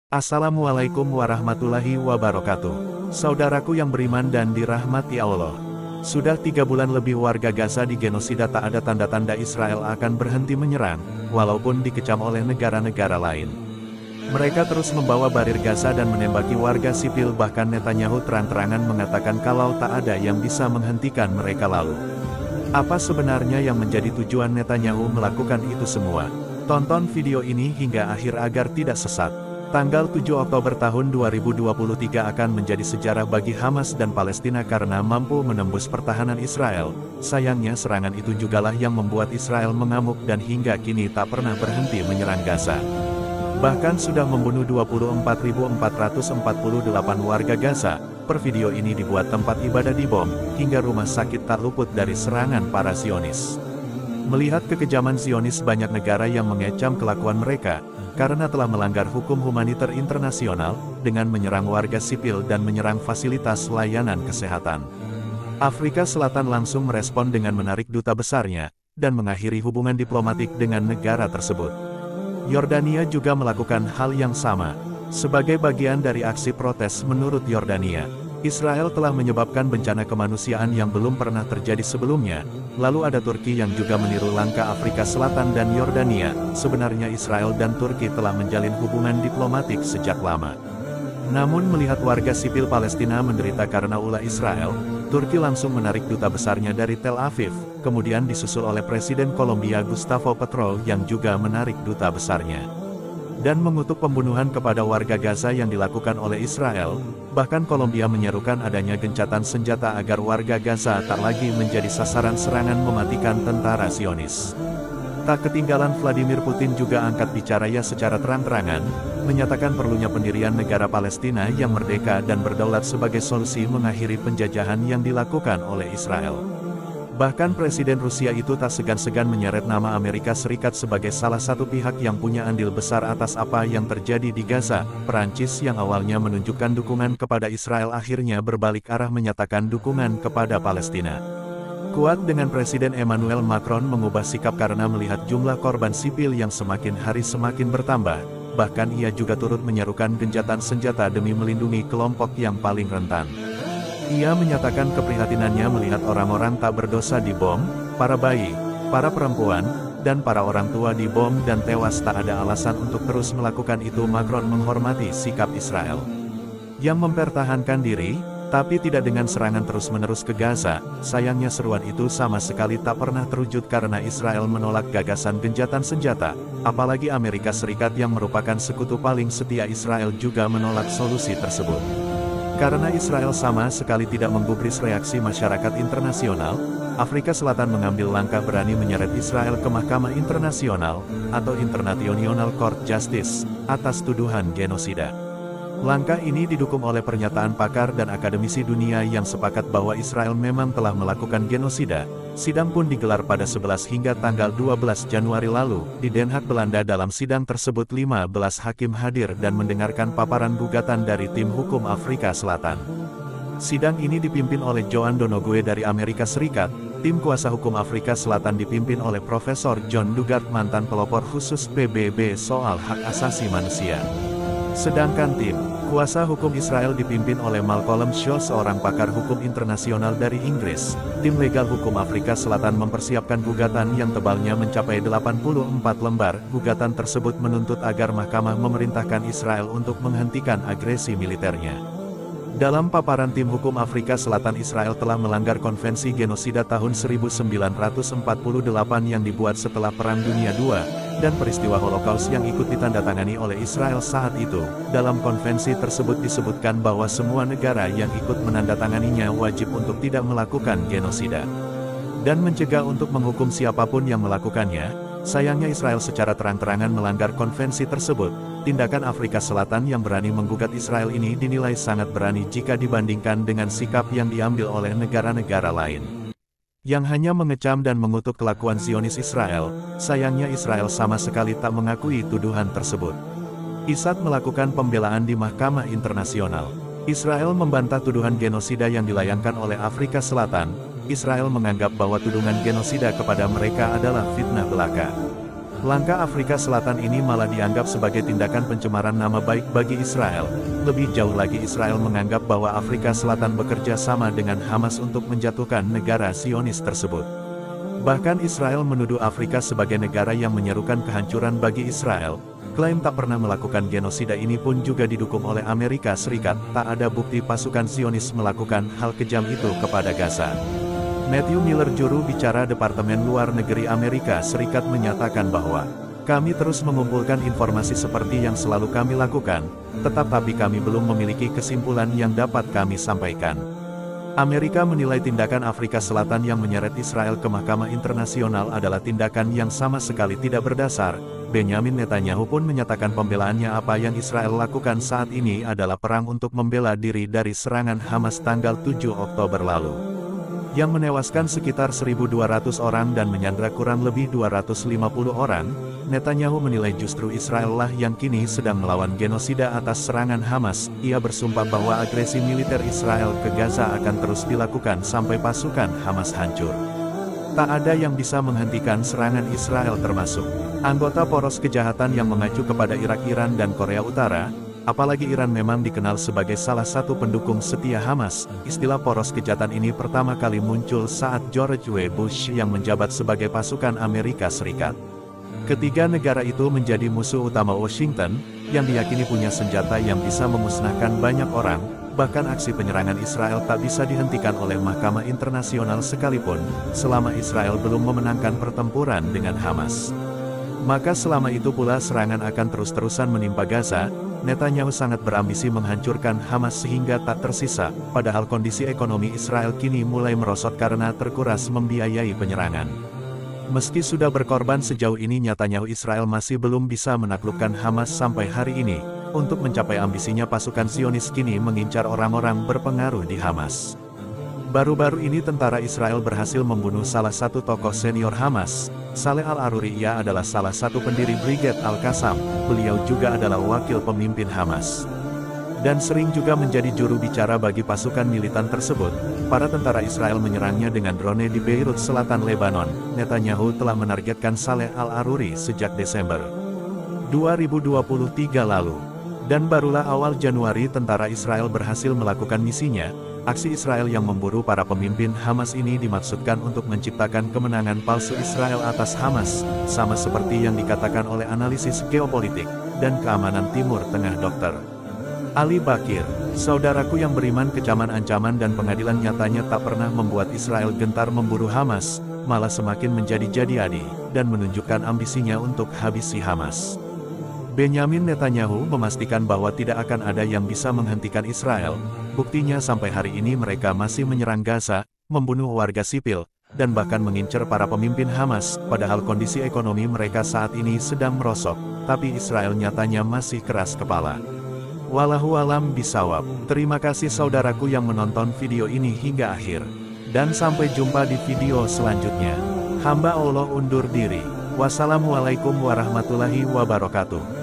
Assalamualaikum warahmatullahi wabarakatuh. Saudaraku yang beriman dan dirahmati Allah. Sudah 3 bulan lebih warga Gaza digenosida, tak ada tanda-tanda Israel akan berhenti menyerang, walaupun dikecam oleh negara-negara lain. Mereka terus membawa barir Gaza dan menembaki warga sipil, bahkan Netanyahu terang-terangan mengatakan kalau tak ada yang bisa menghentikan mereka lalu. Apa sebenarnya yang menjadi tujuan Netanyahu melakukan itu semua? Tonton video ini hingga akhir agar tidak sesat. Tanggal 7 Oktober tahun 2023 akan menjadi sejarah bagi Hamas dan Palestina karena mampu menembus pertahanan Israel. Sayangnya serangan itu jugalah yang membuat Israel mengamuk dan hingga kini tak pernah berhenti menyerang Gaza. Bahkan sudah membunuh 24.448 warga Gaza. Per video ini dibuat tempat ibadah dibom, hingga rumah sakit tak luput dari serangan para Zionis. Melihat kekejaman Zionis, banyak negara yang mengecam kelakuan mereka, karena telah melanggar hukum humaniter internasional, dengan menyerang warga sipil dan menyerang fasilitas layanan kesehatan. Afrika Selatan langsung merespon dengan menarik duta besarnya, dan mengakhiri hubungan diplomatik dengan negara tersebut. Yordania juga melakukan hal yang sama. Sebagai bagian dari aksi protes menurut Yordania, Israel telah menyebabkan bencana kemanusiaan yang belum pernah terjadi sebelumnya. Lalu ada Turki yang juga meniru langkah Afrika Selatan dan Yordania. Sebenarnya Israel dan Turki telah menjalin hubungan diplomatik sejak lama. Namun melihat warga sipil Palestina menderita karena ulah Israel, Turki langsung menarik duta besarnya dari Tel Aviv, kemudian disusul oleh Presiden Kolombia Gustavo Petro yang juga menarik duta besarnya. Dan mengutuk pembunuhan kepada warga Gaza yang dilakukan oleh Israel. Bahkan Kolombia menyerukan adanya gencatan senjata agar warga Gaza tak lagi menjadi sasaran serangan mematikan tentara Zionis. Tak ketinggalan Vladimir Putin juga angkat bicaranya secara terang-terangan, menyatakan perlunya pendirian negara Palestina yang merdeka dan berdaulat sebagai solusi mengakhiri penjajahan yang dilakukan oleh Israel. Bahkan Presiden Rusia itu tak segan-segan menyeret nama Amerika Serikat sebagai salah satu pihak yang punya andil besar atas apa yang terjadi di Gaza. Perancis yang awalnya menunjukkan dukungan kepada Israel akhirnya berbalik arah menyatakan dukungan kepada Palestina. Kuat dengan Presiden Emmanuel Macron mengubah sikap karena melihat jumlah korban sipil yang semakin hari semakin bertambah. Bahkan ia juga turut menyerukan gencatan senjata demi melindungi kelompok yang paling rentan. Ia menyatakan keprihatinannya melihat orang-orang tak berdosa dibom, para bayi, para perempuan, dan para orang tua dibom dan tewas. Tak ada alasan untuk terus melakukan itu. Macron menghormati sikap Israel yang mempertahankan diri, tapi tidak dengan serangan terus-menerus ke Gaza. Sayangnya seruan itu sama sekali tak pernah terwujud karena Israel menolak gagasan gencatan senjata. Apalagi Amerika Serikat yang merupakan sekutu paling setia Israel juga menolak solusi tersebut. Karena Israel sama sekali tidak menggubris reaksi masyarakat internasional, Afrika Selatan mengambil langkah berani menyeret Israel ke Mahkamah Internasional, atau International Court Justice, atas tuduhan genosida. Langkah ini didukung oleh pernyataan pakar dan akademisi dunia yang sepakat bahwa Israel memang telah melakukan genosida. Sidang pun digelar pada 11 hingga tanggal 12 Januari lalu, di Den Haag, Belanda. Dalam sidang tersebut 15 hakim hadir dan mendengarkan paparan gugatan dari tim hukum Afrika Selatan. Sidang ini dipimpin oleh Joan Donoghue dari Amerika Serikat. Tim kuasa hukum Afrika Selatan dipimpin oleh Profesor John Dugard, mantan pelopor khusus PBB soal hak asasi manusia. Sedangkan tim kuasa hukum Israel dipimpin oleh Malcolm Shaw, seorang pakar hukum internasional dari Inggris. Tim legal hukum Afrika Selatan mempersiapkan gugatan yang tebalnya mencapai 84 lembar. Gugatan tersebut menuntut agar mahkamah memerintahkan Israel untuk menghentikan agresi militernya. Dalam paparan tim hukum Afrika Selatan, Israel telah melanggar konvensi genosida tahun 1948 yang dibuat setelah Perang Dunia II, dan peristiwa Holocaust yang ikut ditandatangani oleh Israel saat itu. Dalam konvensi tersebut disebutkan bahwa semua negara yang ikut menandatanganinya wajib untuk tidak melakukan genosida dan mencegah untuk menghukum siapapun yang melakukannya. Sayangnya Israel secara terang-terangan melanggar konvensi tersebut. Tindakan Afrika Selatan yang berani menggugat Israel ini dinilai sangat berani jika dibandingkan dengan sikap yang diambil oleh negara-negara lain yang hanya mengecam dan mengutuk kelakuan Zionis Israel. Sayangnya Israel sama sekali tak mengakui tuduhan tersebut. ISAT melakukan pembelaan di Mahkamah Internasional. Israel membantah tuduhan genosida yang dilayangkan oleh Afrika Selatan. Israel menganggap bahwa tudingan genosida kepada mereka adalah fitnah belaka. Langkah Afrika Selatan ini malah dianggap sebagai tindakan pencemaran nama baik bagi Israel. Lebih jauh lagi Israel menganggap bahwa Afrika Selatan bekerja sama dengan Hamas untuk menjatuhkan negara Zionis tersebut. Bahkan Israel menuduh Afrika sebagai negara yang menyerukan kehancuran bagi Israel. Klaim tak pernah melakukan genosida ini pun juga didukung oleh Amerika Serikat. Tak ada bukti pasukan Zionis melakukan hal kejam itu kepada Gaza. Matthew Miller, juru bicara Departemen Luar Negeri Amerika Serikat, menyatakan bahwa kami terus mengumpulkan informasi seperti yang selalu kami lakukan, tetapi kami belum memiliki kesimpulan yang dapat kami sampaikan. Amerika menilai tindakan Afrika Selatan yang menyeret Israel ke Mahkamah Internasional adalah tindakan yang sama sekali tidak berdasar. Benyamin Netanyahu pun menyatakan pembelaannya apa yang Israel lakukan saat ini adalah perang untuk membela diri dari serangan Hamas tanggal 7 Oktober lalu, yang menewaskan sekitar 1.200 orang dan menyandra kurang lebih 250 orang. Netanyahu menilai justru Israel lah yang kini sedang melawan genosida atas serangan Hamas. Ia bersumpah bahwa agresi militer Israel ke Gaza akan terus dilakukan sampai pasukan Hamas hancur. Tak ada yang bisa menghentikan serangan Israel, termasuk anggota poros kejahatan yang mengacu kepada Irak, Iran, dan Korea Utara. Apalagi Iran memang dikenal sebagai salah satu pendukung setia Hamas. Istilah poros kejahatan ini pertama kali muncul saat George W. Bush yang menjabat sebagai pasukan Amerika Serikat. Ketiga negara itu menjadi musuh utama Washington, yang diyakini punya senjata yang bisa memusnahkan banyak orang. Bahkan aksi penyerangan Israel tak bisa dihentikan oleh Mahkamah Internasional sekalipun, selama Israel belum memenangkan pertempuran dengan Hamas. Maka selama itu pula serangan akan terus-terusan menimpa Gaza. Netanyahu sangat berambisi menghancurkan Hamas sehingga tak tersisa, padahal kondisi ekonomi Israel kini mulai merosot karena terkuras membiayai penyerangan. Meski sudah berkorban sejauh ini, nyatanya Israel masih belum bisa menaklukkan Hamas sampai hari ini. Untuk mencapai ambisinya, pasukan Zionis kini mengincar orang-orang berpengaruh di Hamas. Baru-baru ini tentara Israel berhasil membunuh salah satu tokoh senior Hamas, Saleh Al-Aruri. Ia adalah salah satu pendiri Brigade Al-Qassam. Beliau juga adalah wakil pemimpin Hamas, dan sering juga menjadi juru bicara bagi pasukan militan tersebut. Para tentara Israel menyerangnya dengan drone di Beirut, selatan Lebanon. Netanyahu telah menargetkan Saleh Al-Aruri sejak Desember 2023 lalu. Dan barulah awal Januari tentara Israel berhasil melakukan misinya. Aksi Israel yang memburu para pemimpin Hamas ini dimaksudkan untuk menciptakan kemenangan palsu Israel atas Hamas, sama seperti yang dikatakan oleh analisis geopolitik dan keamanan Timur Tengah Dr. Ali Bakir. Saudaraku yang beriman, kecaman, ancaman, dan pengadilan nyatanya tak pernah membuat Israel gentar memburu Hamas, malah semakin menjadi-jadi dan menunjukkan ambisinya untuk habisi Hamas. Benyamin Netanyahu memastikan bahwa tidak akan ada yang bisa menghentikan Israel. Buktinya sampai hari ini mereka masih menyerang Gaza, membunuh warga sipil, dan bahkan mengincar para pemimpin Hamas, padahal kondisi ekonomi mereka saat ini sedang merosot. Tapi Israel nyatanya masih keras kepala. Wallahu alam bisawab. Terima kasih saudaraku yang menonton video ini hingga akhir. Dan sampai jumpa di video selanjutnya. Hamba Allah undur diri. Wassalamualaikum warahmatullahi wabarakatuh.